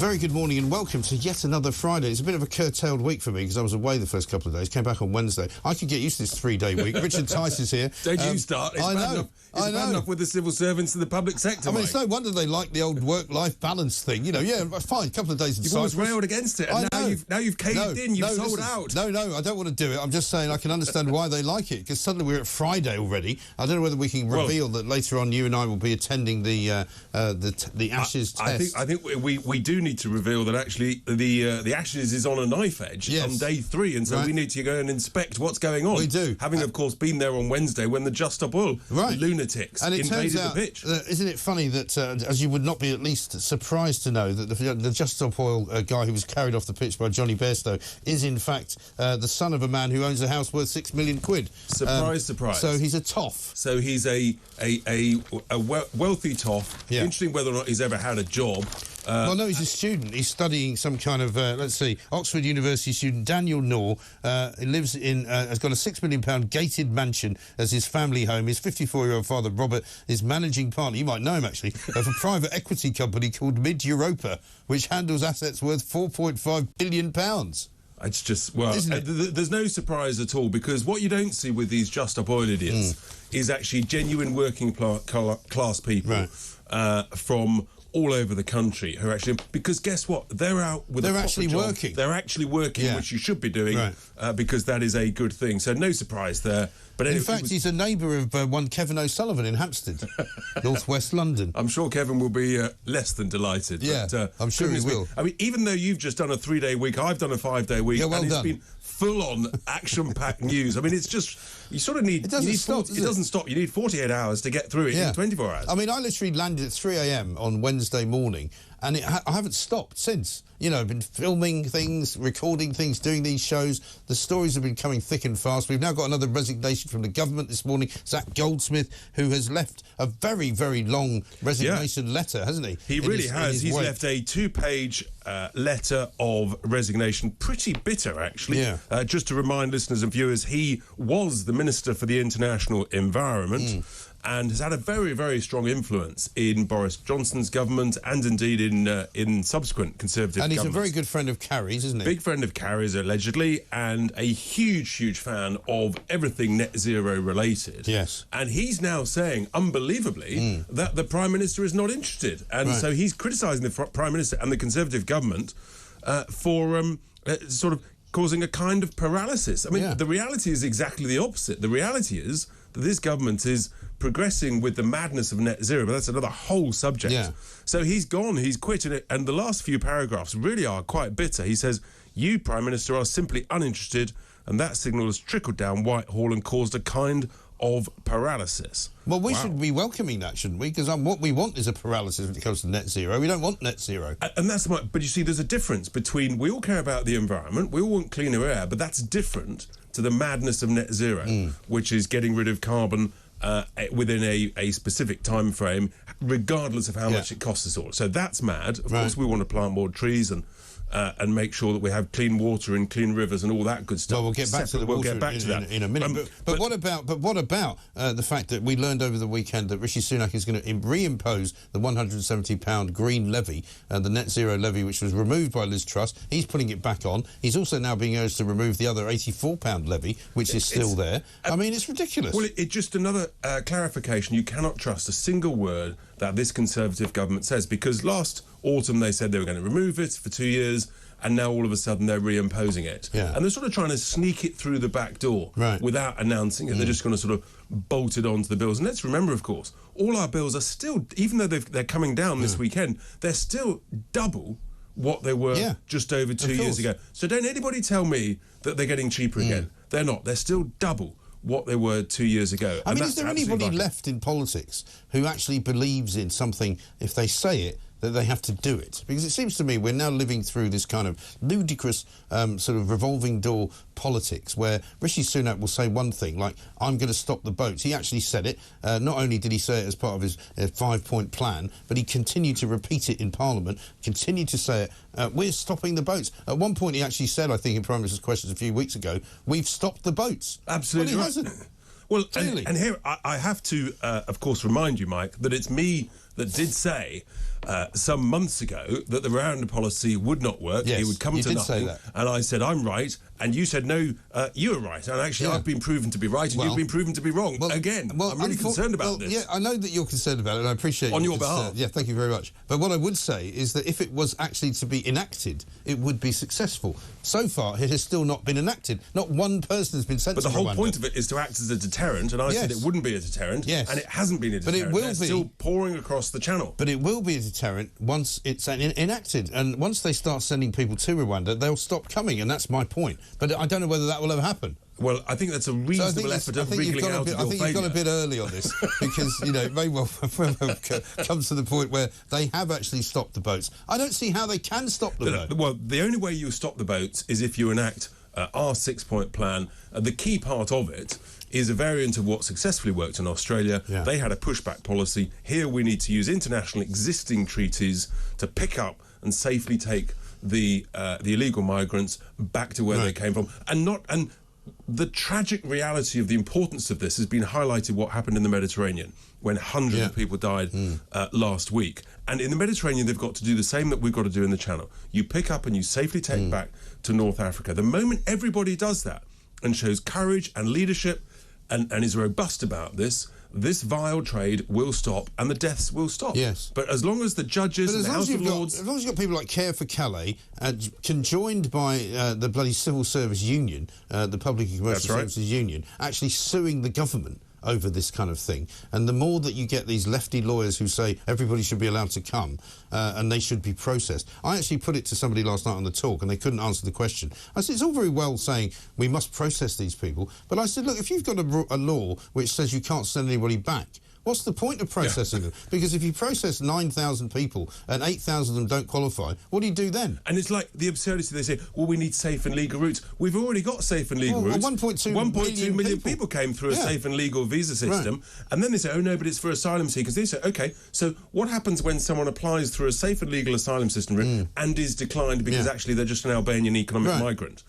very good morning and welcome to yet another Friday. It's a bit of a curtailed week for me because I was away the first couple of days, came back on Wednesday. I could get used to this 3-day week. Richard Tice is here. Don't you start. It's bad enough with the civil servants in the public sector. I mean, it's no wonder they like the old work-life balance thing. You know, yeah, fine, a couple of days in You've always railed against it, and now you've caved in, you've sold out. No, I don't want to do it. I'm just saying I can understand why they like it, because suddenly we're at Friday already. I don't know whether we can reveal that later on you and I will be attending the Ashes test. I think we do need to reveal that actually the Ashes is on a knife edge on day 3, and so we need to go and inspect what's going on. We do. Having, of course, been there on Wednesday when the Just Stop Oil lunatics invaded the pitch. Isn't it funny that, as you would not be at least surprised to know, that the Just Stop Oil guy who was carried off the pitch by Johnny Bairstow is, in fact, the son of a man who owns a house worth £6 million. Surprise. So he's a toff. So he's a wealthy toff. Yeah. Interesting whether or not he's ever had a job. Well, no, he's a student. He's studying some kind of, Oxford University student, Daniel Knorr. He lives in, has got a £6 million gated mansion as his family home. His 54-year-old father, Robert, is managing partner, you might know him actually, of a private equity company called Mid-Europa, which handles assets worth £4.5 billion. It's just, there's no surprise at all, because what you don't see with these Just Stop Oil idiots is actually genuine working class people from all over the country who actually, because guess what, they're out with they're actually working. They're actually working, which you should be doing, because that is a good thing. So no surprise there. But in fact, he's a neighbour of one Kevin O'Sullivan in Hampstead, northwest London. I'm sure Kevin will be less than delighted. Yeah, but, I'm sure he will. I mean, even though you've just done a 3-day week, I've done a 5-day week, well and it's done. been full-on action-packed news. I mean, it's just, you sort of need... It doesn't stop. You need 48 hours to get through it in 24 hours. I mean, I literally landed at 3 a.m. on Wednesday morning, and I haven't stopped since. You know, I've been filming things, recording things, doing these shows. The stories have been coming thick and fast. We've now got another resignation from the government this morning. Zach Goldsmith, who has left a very, very long resignation letter, hasn't he? He really has. He's left a 2-page letter of resignation. Pretty bitter, actually. Yeah. Just to remind listeners and viewers, he was the Minister for the International Environment. And has had a very, very strong influence in Boris Johnson's government and indeed in subsequent Conservative governments. And he's a very good friend of Carrie's, isn't he? Big friend of Carrie's, allegedly, and a huge, huge fan of everything net zero related. Yes. And he's now saying, unbelievably, that the Prime Minister is not interested. And so he's criticising the Prime Minister and the Conservative government for sort of causing a kind of paralysis. I mean, the reality is exactly the opposite. The reality is that this government is progressing with the madness of net zero, but that's another whole subject. Yeah. So he's gone, he's quit, and the last few paragraphs really are quite bitter. He says, you, Prime Minister, are simply uninterested, and that signal has trickled down Whitehall and caused a kind of paralysis. Well, we should be welcoming that, shouldn't we? Because what we want is a paralysis when it comes to net zero. We don't want net zero. And that's but you see, there's a difference between, we all care about the environment, we all want cleaner air, but that's different to the madness of net zero, which is getting rid of carbon within a specific time frame, regardless of how much it costs us all. So that's mad. Of course, we want to plant more trees and make sure that we have clean water and clean rivers and all that good stuff. Well, we'll get back to the water in a minute. But what about the fact that we learned over the weekend that Rishi Sunak is going to reimpose the £170 green levy, the net zero levy, which was removed by Liz Truss. He's putting it back on. He's also now being urged to remove the other £84 levy, which is still there. I mean, it's ridiculous. Well, it's just another clarification. You cannot trust a single word that this Conservative government says, because last autumn they said they were going to remove it for 2 years, and now all of a sudden they're reimposing it. And they're sort of trying to sneak it through the back door without announcing it. They're just going to sort of bolt it onto the bills. And let's remember, of course, all our bills are still, even though they're coming down this weekend, they're still double what they were just over 2 years ago. So don't anybody tell me that they're getting cheaper again. They're not. They're still double what they were 2 years ago. I mean, is there anybody left in politics who actually believes in something, if they say it, that they have to do it? Because it seems to me we're now living through this kind of ludicrous sort of revolving door politics where Rishi Sunak will say one thing, like, I'm going to stop the boats. He actually said it. Not only did he say it as part of his 5-point plan, but he continued to repeat it in Parliament, continued to say it, we're stopping the boats. At one point he actually said, I think in Prime Minister's Questions a few weeks ago, we've stopped the boats. Absolutely. Well, he hasn't. Well, and here I have to, of course, remind you, Mike, that it's me that did say some months ago that the Rwanda policy would not work. Yes, it would come you to did nothing. say that. And I said, I'm right. And you said, no, you were right. And actually, I've been proven to be right, and you've been proven to be wrong. Again, I'm really concerned about this. Yeah, I know that you're concerned about it, and I appreciate on your behalf. Yeah, thank you very much. But what I would say is that if it was actually to be enacted, it would be successful. So far, it has still not been enacted. Not one person has been sent to Rwanda. But the whole point of it is to act as a deterrent, and I said it wouldn't be a deterrent, and it hasn't been a deterrent. But it will They're still pouring across the channel. But it will be a deterrent once it's enacted, and once they start sending people to Rwanda, they'll stop coming, and that's my point. But I don't know whether that will ever happen. Well, I think that's a reasonable effort of wriggling out of your I think you've gone a bit early on this, because, you know, it may well comes to the point where they have actually stopped the boats. I don't see how they can stop them, though. Well, the only way you stop the boats is if you enact our six-point plan. The key part of it is a variant of what successfully worked in Australia. Yeah. They had a pushback policy. Here we need to use international existing treaties to pick up and safely take the illegal migrants back to where they came from, and the tragic reality of the importance of this has been highlighted what happened in the Mediterranean when hundreds of people died last week. And in the Mediterranean, they've got to do the same that we've got to do in the Channel. You pick up and you safely take back to North Africa. The moment everybody does that and shows courage and leadership and is robust about this, this vile trade will stop and the deaths will stop. Yes. But as long as the judges and the House of Lords... As long as you've got people like Care for Calais, conjoined by the bloody Civil Service Union, the Public and Commercial Services Union, actually suing the government over this kind of thing. And the more that you get these lefty lawyers who say everybody should be allowed to come and they should be processed. I actually put it to somebody last night on the talk and they couldn't answer the question. I said, it's all very well saying we must process these people, but I said, look, if you've got a law which says you can't send anybody back, what's the point of processing them? Because if you process 9,000 people and 8,000 of them don't qualify, what do you do then? And it's like the absurdity. They say, well, we need safe and legal routes. We've already got safe and legal routes. 1.2 million people came through a safe and legal visa system. And then they say, oh, no, but it's for asylum seekers. They say, OK, so what happens when someone applies through a safe and legal asylum system route and is declined because actually they're just an Albanian economic migrant?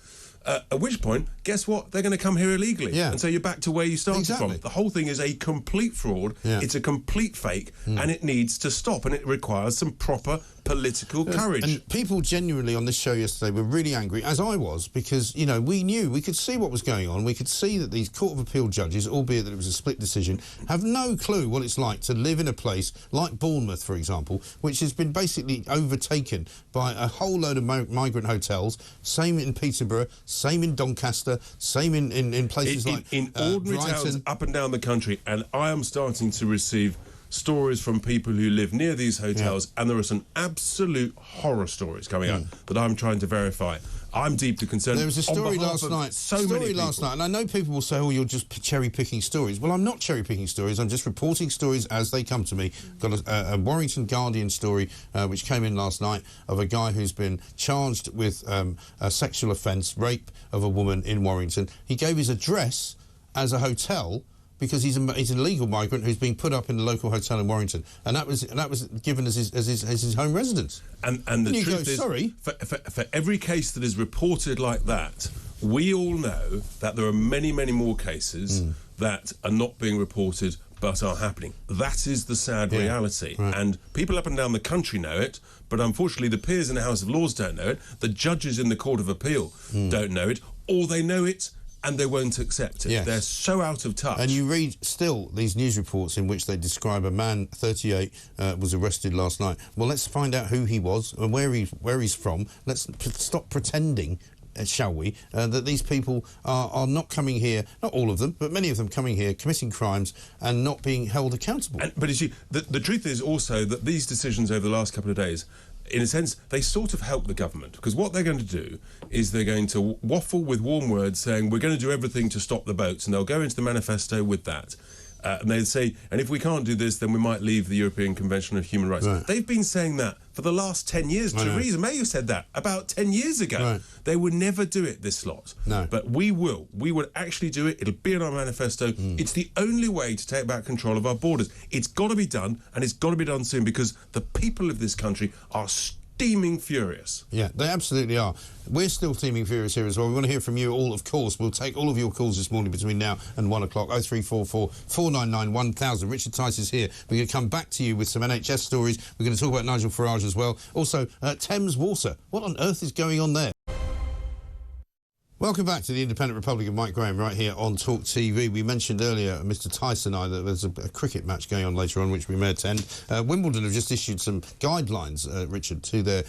At which point, guess what? They're going to come here illegally. And so you're back to where you started from. The whole thing is a complete fraud. It's a complete fake, and it needs to stop, and it requires some proper political courage. And people genuinely on this show yesterday were really angry, as I was, because, you know, we could see what was going on. We could see that these Court of Appeal judges, albeit that it was a split decision, have no clue what it's like to live in a place like Bournemouth, for example, which has been basically overtaken by a whole load of migrant hotels, same in Peterborough, same in Doncaster, same in places in ordinary Brighton. towns up and down the country. And I am starting to receive stories from people who live near these hotels, and there are some absolute horror stories coming out that I'm trying to verify. I'm deeply concerned. There was a story last night, and I know people will say, oh, you're just cherry-picking stories. Well, I'm not cherry-picking stories. I'm just reporting stories as they come to me. Got a Warrington Guardian story which came in last night of a guy who's been charged with a sexual offence, rape of a woman in Warrington. He gave his address as a hotel because he's an illegal migrant who's being put up in the local hotel in Warrington, and that was given as his home residence. And the truth is, for every case that is reported like that, we all know that there are many more cases that are not being reported but are happening. That is the sad reality, and people up and down the country know it. But unfortunately, the peers in the House of Lords don't know it. The judges in the Court of Appeal don't know it, or they know it and they won't accept it. They're so out of touch. And you read still these news reports in which they describe a man, 38, was arrested last night. Well, let's find out who he was and where he's from. Let's stop pretending, shall we, that these people are not coming here, not all of them, but many of them coming here, committing crimes and not being held accountable. But you see, the truth is also that these decisions over the last couple of days, in a sense, they sort of help the government, because what they're going to do is they're going to waffle with warm words saying we're going to do everything to stop the boats, and they'll go into the manifesto with that. And they'd say, and if we can't do this, then we might leave the European Convention of Human Rights. They've been saying that for the last 10 years. Theresa May said that about 10 years ago. They would never do it, this lot. But we will. We would actually do it. It'll be in our manifesto. It's the only way to take back control of our borders. It's got to be done, and it's got to be done soon, because the people of this country are steaming furious. Yeah, they absolutely are. We're still steaming furious here as well. We want to hear from you all, of course. We'll take all of your calls this morning between now and 1 o'clock. 0344 499 1000. Richard Tice is here. We're going to come back to you with some NHS stories. We're going to talk about Nigel Farage as well. Also, Thames Water. What on earth is going on there? Welcome back to the Independent Republic of Mike Graham right here on Talk TV. We mentioned earlier, Mr Tice and I, that there's a cricket match going on later on which we may attend. Wimbledon have just issued some guidelines, Richard, to their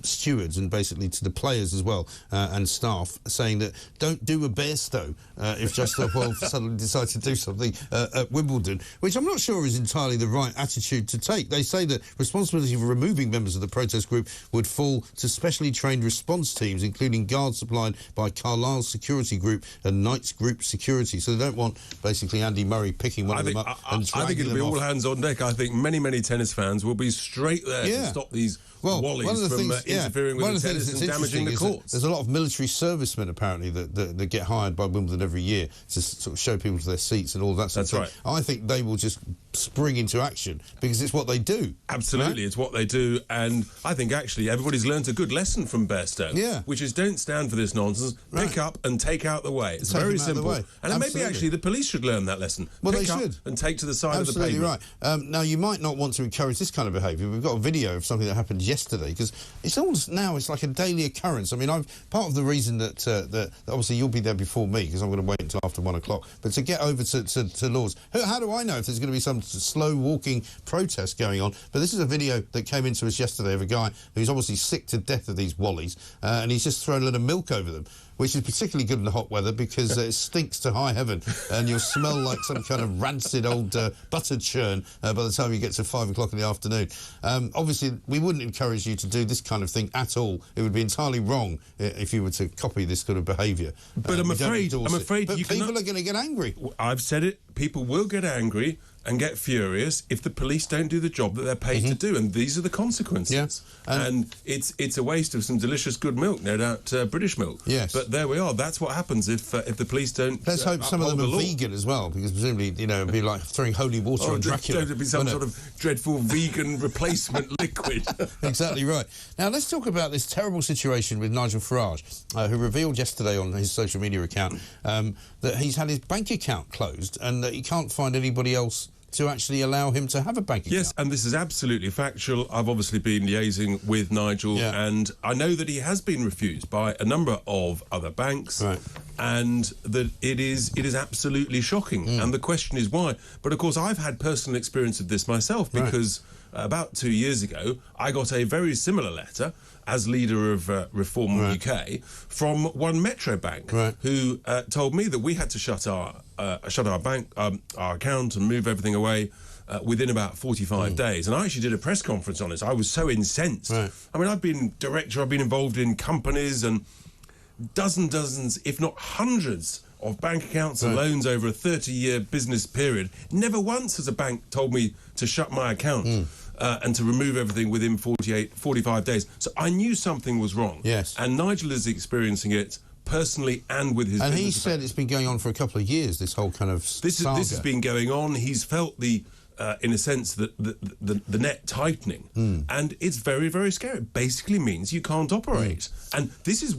stewards and basically to the players as well and staff, saying that don't do a Bairstow if Just Stop Oil suddenly decide to do something at Wimbledon, which I'm not sure is entirely the right attitude to take. They say that responsibility for removing members of the protest group would fall to specially trained response teams, including guards supplied by Carlisle's security group and Knights Group Security. So they don't want basically Andy Murray picking one of them up and I think it'll be all hands on deck. I think many tennis fans will be straight there to stop these wallies from interfering with the tennis and damaging the courts. There's a lot of military servicemen apparently that get hired by Wimbledon every year to sort of show people to their seats and all that sort of thing. Right. I think they will just spring into action because it's what they do. Absolutely, right? It's what they do, and I think actually everybody's learnt a good lesson from Bairstow, which is don't stand for this nonsense, pick up and take out the way. It's very simple. And maybe actually the police should learn that lesson. Well, pick they up should. And take to the side of the pavement. Absolutely right. Now, you might not want to encourage this kind of behaviour. We've got a video of something that happened yesterday because it's almost now, it's like a daily occurrence. I mean, part of the reason that obviously you'll be there before me because I'm going to wait until after 1 o'clock, but to get over to Lords, how do I know if there's going to be some slow walking protest going on? But this is a video that came into us yesterday of a guy who's obviously sick to death of these wallies and he's just thrown a little milk over them, which is particularly good in the hot weather because it stinks to high heaven and you'll smell like some kind of rancid old butter churn by the time you get to 5 o'clock in the afternoon. Obviously, we wouldn't encourage you to do this kind of thing at all. It would be entirely wrong if you were to copy this sort of behaviour. But I'm afraid but people are going to get angry. I've said it. People will get angry and get furious if the police don't do the job that they're paid to do, and these are the consequences. Yes. And it's a waste of some delicious good milk, no doubt British milk. Yes. But there we are. That's what happens if the police don't. Let's hope some of them are vegan as well, because presumably it'd be like throwing holy water on Dracula. There'd be some sort of dreadful vegan replacement liquid. Exactly right. Now let's talk about this terrible situation with Nigel Farage, who revealed yesterday on his social media account that he's had his bank account closed and that he can't find anybody else to actually allow him to have a bank account. Yes, and this is absolutely factual. I've obviously been liaising with Nigel, and I know that he has been refused by a number of other banks, and that it is absolutely shocking. And the question is why. But of course, I've had personal experience of this myself because about 2 years ago, I got a very similar letter as leader of Reform UK from one Metro Bank who told me that we had to shut our bank our account and move everything away within about 45 days. And I actually did a press conference on this. I was so incensed. I mean, I've been involved in companies and dozens, if not hundreds, of bank accounts and loans over a 30-year business period. Never once has a bank told me to shut my account and to remove everything within 45 days. So I knew something was wrong. Yes. And Nigel is experiencing it personally and with his And business. He said it's been going on for a couple of years, this whole kind of This has been going on. He's felt in a sense, the net tightening. And it's very, very scary. It basically means you can't operate. And this is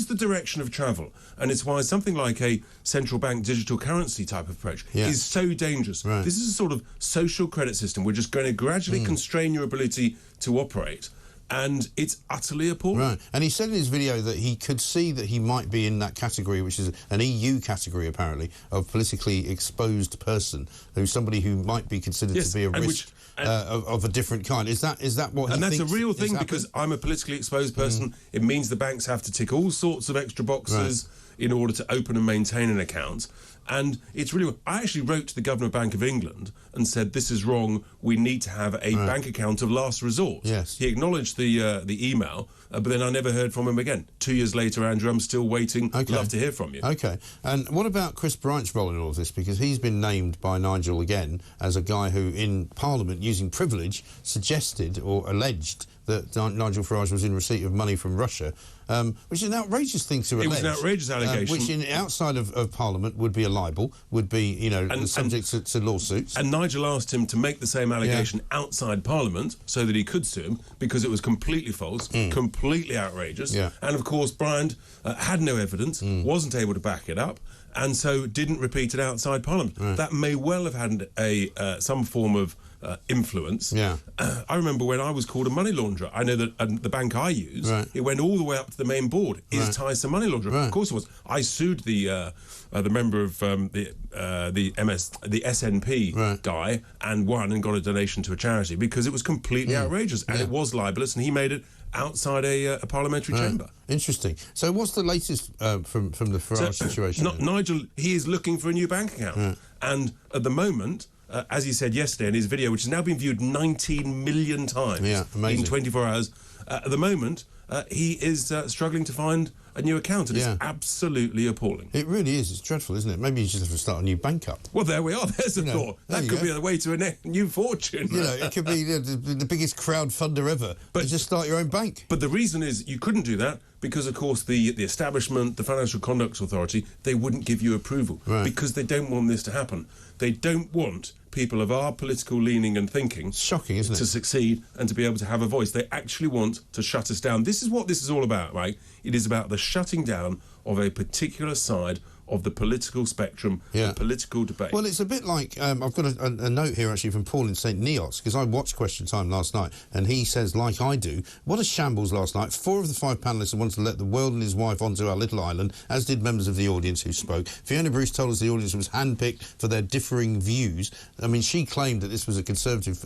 the direction of travel. And it's why something like a central bank digital currency type of approach is so dangerous. This is a sort of social credit system. We're just going to gradually constrain your ability to operate. And it's utterly appalling. Right. And he said in his video that he could see that he might be in that category, which is an EU category, apparently, of politically exposed person, who's somebody who might be considered to be a risk of a different kind. Is that what he thinks? And that's a real thing, because I'm a politically exposed person. It means the banks have to tick all sorts of extra boxes in order to open and maintain an account. And it's really... I actually wrote to the Governor of Bank of England and said, this is wrong, we need to have a bank account of last resort. Yes. He acknowledged the email, but then I never heard from him again. 2 years later, Andrew, I'm still waiting. Okay. Love to hear from you. Okay. And what about Chris Bryant's role in all of this? Because he's been named by Nigel again as a guy who, in Parliament, using privilege, suggested or alleged that Nigel Farage was in receipt of money from Russia, which is an outrageous thing to allege. It was an outrageous allegation. Which, outside of Parliament, would be libel, would be, subject to lawsuits. And Nigel asked him to make the same allegation outside Parliament so that he could sue him, because it was completely false, completely outrageous. Yeah. And of course, Bryant had no evidence, wasn't able to back it up, and so didn't repeat it outside Parliament. Right. That may well have had some form of influence. Yeah. I remember when I was called a money launderer. I know that the bank I use, right. it went all the way up to the main board. Is right. Tice a money launderer? Right. Of course it was. I sued the member of the SNP right. guy, and won and got a donation to a charity, because it was completely outrageous, and it was libelous, and he made it outside a parliamentary chamber. Interesting. So what's the latest from the Farage situation? Nigel, he is looking for a new bank account, and at the moment, as he said yesterday in his video, which has now been viewed 19 million times in 24 hours, at the moment, he is struggling to find a new account, and it's absolutely appalling. It really is. It's dreadful, isn't it? Maybe you just have to start a new bank up. Well, there we are. There's a thought. That could be the way to a new fortune. It could be the biggest crowdfunder ever. But just start your own bank. But the reason is you couldn't do that because, of course, the establishment, the Financial Conduct Authority, they wouldn't give you approval because they don't want this to happen. They don't want people of our political leaning and thinking shocking, isn't it? To succeed and to be able to have a voice. They actually want to shut us down. This is what this is all about, right? It is about the shutting down of a particular side of the political spectrum, the political debate. Well, it's a bit like, I've got a note here actually from Paul in St Neots, because I watched Question Time last night, and he says, like I do, what a shambles last night. 4 of the 5 panellists wanted to let the world and his wife onto our little island, as did members of the audience who spoke. Fiona Bruce told us the audience was handpicked for their differing views. I mean, she claimed that this was a Conservative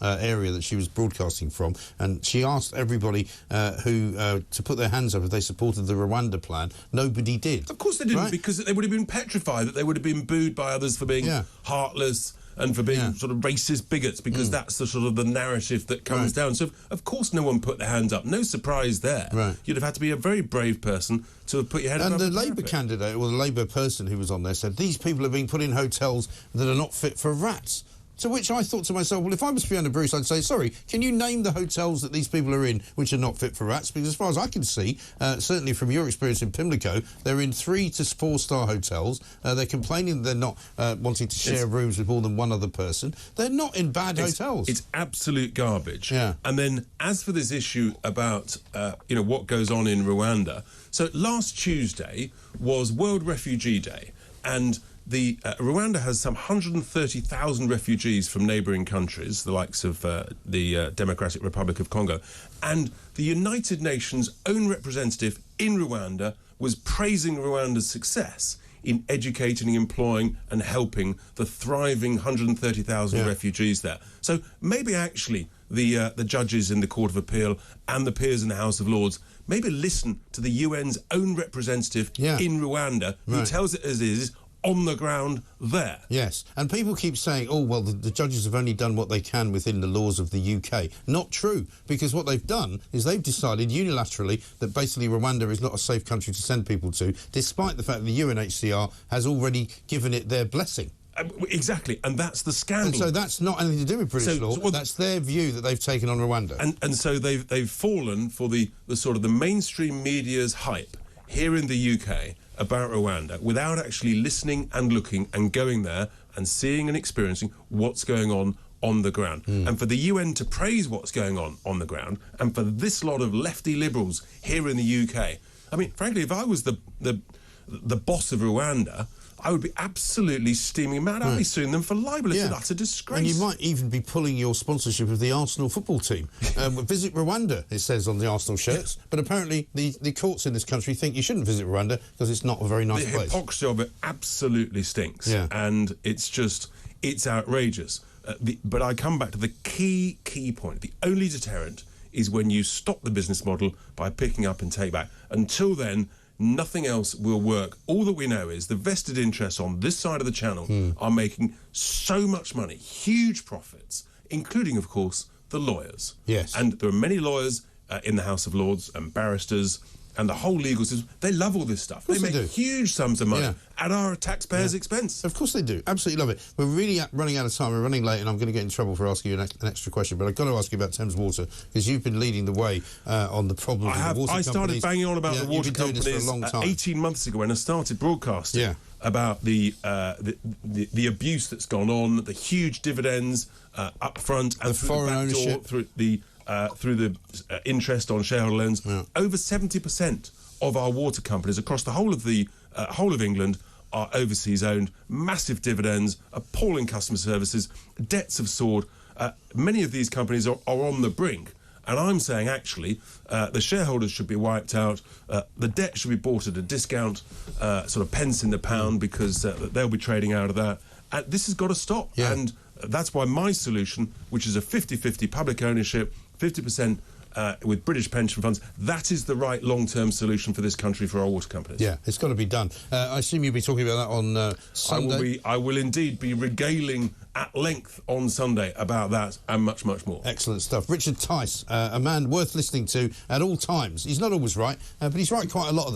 area that she was broadcasting from, and she asked everybody to put their hands up if they supported the Rwanda plan. Nobody did. Of course they didn't, because they would have been petrified, that they would have been booed by others for being heartless and for being sort of racist bigots, because that's the sort of the narrative that comes down. So, of course, no one put their hands up. No surprise there. You'd have had to be a very brave person to have put your head up. And the Labour candidate, or the Labour person who was on there, said, these people are being put in hotels that are not fit for rats. To which I thought to myself, well, if I was Fiona Bruce, I'd say, sorry, can you name the hotels that these people are in which are not fit for rats? Because as far as I can see, certainly from your experience in Pimlico, they're in 3 to 4-star hotels. They're complaining that they're not wanting to share rooms with more than one other person. They're not in bad hotels. It's absolute garbage. And then as for this issue about, what goes on in Rwanda, so last Tuesday was World Refugee Day, and Rwanda has some 130,000 refugees from neighbouring countries, the likes of the Democratic Republic of Congo. And the United Nations' own representative in Rwanda was praising Rwanda's success in educating, employing and helping the thriving 130,000 refugees there. So maybe actually the judges in the Court of Appeal and the peers in the House of Lords maybe listen to the UN's own representative in Rwanda, who tells it as is, on the ground there. Yes, and people keep saying, oh, well, the judges have only done what they can within the laws of the UK. Not true, because what they've done is they've decided unilaterally that basically Rwanda is not a safe country to send people to, despite the fact that the UNHCR has already given it their blessing. Exactly, and that's the scandal. And so that's not anything to do with British law. Well, that's their view that they've taken on Rwanda. And so they've fallen for the sort of the mainstream media's hype here in the UK about Rwanda, without actually listening and looking and going there and seeing and experiencing what's going on the ground. And for the UN to praise what's going on the ground, and for this lot of lefty liberals here in the UK, I mean, frankly, if I was the boss of Rwanda, I would be absolutely steaming mad. I'd be suing them for libel. It's an utter disgrace. And you might even be pulling your sponsorship of the Arsenal football team. Visit Rwanda, it says on the Arsenal shirts. But apparently the courts in this country think you shouldn't visit Rwanda because it's not a very nice place. The hypocrisy of it absolutely stinks. And it's outrageous. But I come back to the key point. The only deterrent is when you stop the business model by picking up and take back. Until then, nothing else will work. All that we know is the vested interests on this side of the channel are making so much money, huge profits, including, of course, the lawyers. Yes. And there are many lawyers in the House of Lords and barristers and the whole legal system. They love all this stuff. They make huge sums of money at our taxpayers' expense. Of course they do. Absolutely love it. We're really running out of time. We're running late, and I'm going to get in trouble for asking you an extra question. But I've got to ask you about Thames Water, because you've been leading the way on the problems of the water companies. I started banging on about the water you've been doing companies this for a long time. 18 months ago when I started broadcasting. about the abuse that's gone on, the huge dividends up front and through foreign the back door, through the interest on shareholder loans. Yeah. Over 70% of our water companies across the whole of England are overseas owned. Massive dividends, appalling customer services, debts have soared. Many of these companies are on the brink. And I'm saying, actually, the shareholders should be wiped out. The debt should be bought at a discount, sort of pence in the pound, because they'll be trading out of that. And this has got to stop. Yeah. And that's why my solution, which is a 50-50 public ownership, 50% with British pension funds, that is the right long-term solution for this country, for our water companies. Yeah, it's got to be done. I assume you'll be talking about that on Sunday? I will indeed be regaling at length on Sunday about that and much, much more. Excellent stuff. Richard Tice, a man worth listening to at all times. He's not always right, but he's right quite a lot of the time.